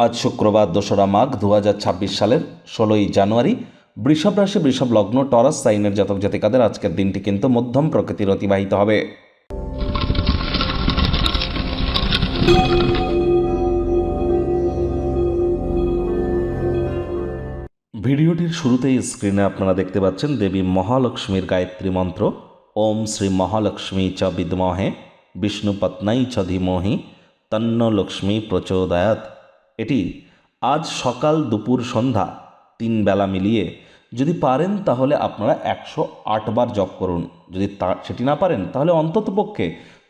আজ শুক্রবার 2রা মাঘ 2026 সালের 16ই জানুয়ারি। বৃষভ রাশি, বৃষভ লগ্ন, টরাস সাইনের জাতক জাতিকাদের আজকের দিনটি কিন্তু মধ্যম প্রকৃতির অতিবাহিত হবে। ভিডিওটির শুরুতেই স্ক্রিনে আপনারা দেখতে পাচ্ছেন দেবী মহালক্ষ্মীর গায়ত্রী মন্ত্র। ওম শ্রী মহালক্ষ্মী চ বিদ্মহে বিষ্ণুপত্নাই চ ধীমহি তন্ন লক্ষ্মী প্রচোদয়াৎ। এটি আজ সকাল, দুপুর, সন্ধ্যা 3 বেলা মিলিয়ে যদি পারেন তাহলে আপনারা 108 বার জপ করুন। যদি সেটি না পারেন তাহলে অন্ততপক্ষে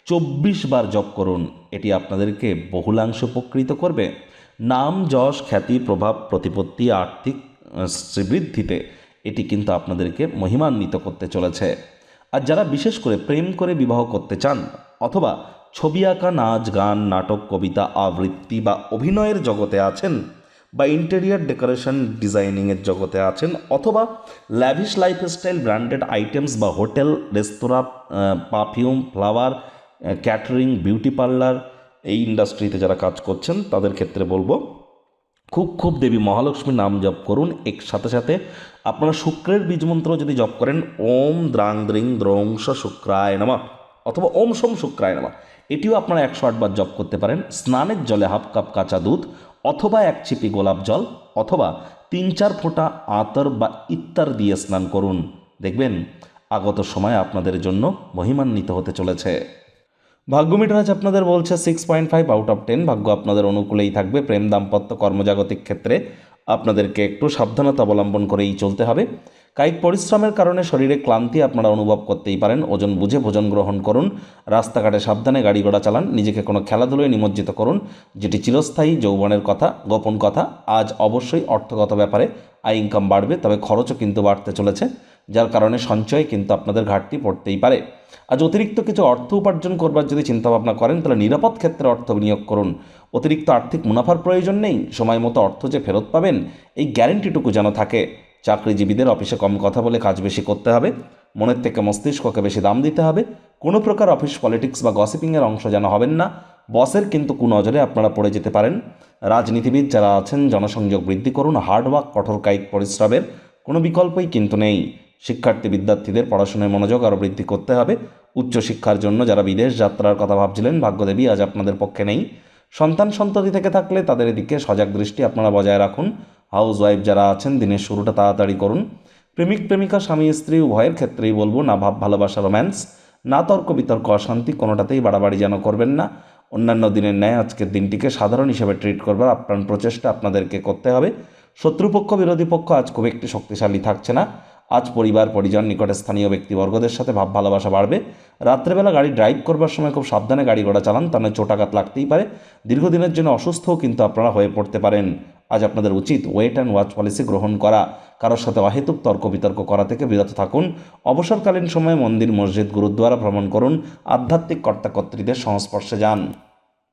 24 বার জপ করুন। এটি আপনাদেরকে বহুলাংশ উপকৃত করবে। নাম, যশ, খ্যাতি, প্রভাব, প্রতিপত্তি, আর্থিক শ্রীবৃদ্ধিতে এটি কিন্তু আপনাদেরকে মহিমান্বিত করতে চলেছে। আর যারা বিশেষ করে প্রেম করে বিবাহ করতে চান, অথবা ছবি আঁকা, নাচ, গান, নাটক, কবিতা, আবৃত্তি বা অভিনয়ের জগতে আছেন, বা ইন্টেরিয়ার ডেকোরেশন ডিজাইনিংয়ের জগতে আছেন, অথবা ল্যাভিশ লাইফস্টাইল ব্র্যান্ডেড আইটেমস বা হোটেল, রেস্তোরাঁ, perfume, flower, catering, beauty parlour, এই ইন্ডাস্ট্রিতে যারা কাজ করছেন তাদের ক্ষেত্রে বলবো খুব দেবী মহালক্ষ্মীর নাম জপ করুন। এর সাথে সাথে আপনারা শুক্রের বীজমন্ত্র যদি জপ করেন, ওম দ্রাং দ্রিং দ্রংশ শুক্রায় নমঃ অথবা ওম সোম শুক্রায় নমঃ, এটিও আপনারা 108 বার জপ করতে পারেন। স্নানের জলে হাফ কাপ কাঁচা দুধ অথবা 1 ছিপি গোলাপ জল অথবা 3-4 ফোঁটা আতর বা ইত্তার দিয়ে স্নান করুন। দেখবেন আগত সময় আপনাদের জন্য মহিমান্বিত হতে চলেছে। ভাগ্য মিটার আজ আপনাদের বলছে 6.5 আউট অফ 10। ভাগ্য আপনাদের অনুকূলেই থাকবে। প্রেম, দাম্পত্য, কর্মজাগতিক ক্ষেত্রে আপনাদেরকে একটু সাবধানতা অবলম্বন করেই চলতে হবে। কায়িক পরিশ্রমের কারণে শরীরে ক্লান্তি আপনারা অনুভব করতেই পারেন। ওজন বুঝে ভোজন গ্রহণ করুন। রাস্তাঘাটে সাবধানে গাড়ি ঘোড়া চালান। নিজেকে কোনো খেলাধুলোয় নিমজ্জিত করুন, যেটি চিরস্থায়ী যৌবনের কথা, গোপন কথা। আজ অবশ্যই অর্থগত ব্যাপারে আয় ইনকাম বাড়বে, তবে খরচও কিন্তু বাড়তে চলেছে, যার কারণে সঞ্চয়ে কিন্তু আপনাদের ঘাটতি পড়তেই পারে। আজ অতিরিক্ত কিছু অর্থ উপার্জন করবার যদি চিন্তাভাবনা করেন তাহলে নিরাপদ ক্ষেত্রে অর্থ বিনিয়োগ করুন। অতিরিক্ত আর্থিক মুনাফার প্রয়োজন নেই। সময় মতো অর্থ যে ফেরত পাবেন এই গ্যারেন্টিটুকু যেন থাকে। চাকরিজীবীদের অফিসে কম কথা বলে কাজ বেশি করতে হবে। মনের থেকে মস্তিষ্ককে বেশি দাম দিতে হবে। কোনো প্রকার অফিস পলিটিক্স বা গসিপিংয়ের অংশ যেন হবেন না। বসের কিন্তু কুনজরে আপনারা পড়ে যেতে পারেন। রাজনীতিবিদ যারা আছেন জনসংযোগ বৃদ্ধি করুন। হার্ডওয়ার্ক, কঠোর কায়িক পরিশ্রমের কোনো বিকল্পই কিন্তু নেই। শিক্ষার্থী বিদ্যার্থীদের পড়াশোনায় মনোযোগ আরও বৃদ্ধি করতে হবে। উচ্চশিক্ষার জন্য যারা বিদেশ যাত্রার কথা ভাবছিলেন, ভাগ্যদেবী আজ আপনাদের পক্ষে নেই। সন্তান সন্ততি থেকে থাকলে তাদের দিকে সজাগ দৃষ্টি আপনারা বজায় রাখুন। হাউস ওয়াইফ যারা আছেন দিনের শুরুটা তাড়াতাড়ি করুন। প্রেমিক প্রেমিকা, স্বামী স্ত্রী উভয়ের ক্ষেত্রেই বলবো না ভাব ভালোবাসা, রোম্যান্স, না তর্ক বিতর্ক, অশান্তি, কোনোটাতেই বাড়াবাড়ি যেন করবেন না। অন্যান্য দিনের ন্যায় আজকের দিনটিকে সাধারণ হিসেবে ট্রিট করবার আপ্রাণ প্রচেষ্টা আপনাদেরকে করতে হবে। শত্রুপক্ষ, বিরোধী পক্ষ আজ খুব একটি শক্তিশালী থাকছে না। আজ পরিবার, পরিজন, নিকটে স্থানীয় ব্যক্তিবর্গদের সাথে ভাব ভালোবাসা বাড়বে। রাত্রেবেলা গাড়ি ড্রাইভ করবার সময় খুব সাবধানে গাড়ি ঘোড়া চালান, তাহলে চোটাঘাত লাগতেই পারে। দীর্ঘদিনের জন্য অসুস্থও কিন্তু আপনারা হয়ে পড়তে পারেন। আজ আপনাদের উচিত ওয়েট অ্যান্ড ওয়াচ পলিসি গ্রহণ করা। কারোর সাথে অহেতুক তর্ক বিতর্ক করা থেকে বিরত থাকুন। অবসরকালীন সময়ে মন্দির, মসজিদ, গুরুদ্বারা ভ্রমণ করুন। আধ্যাত্মিক কর্তাকর্ত্রীদের সংস্পর্শে যান।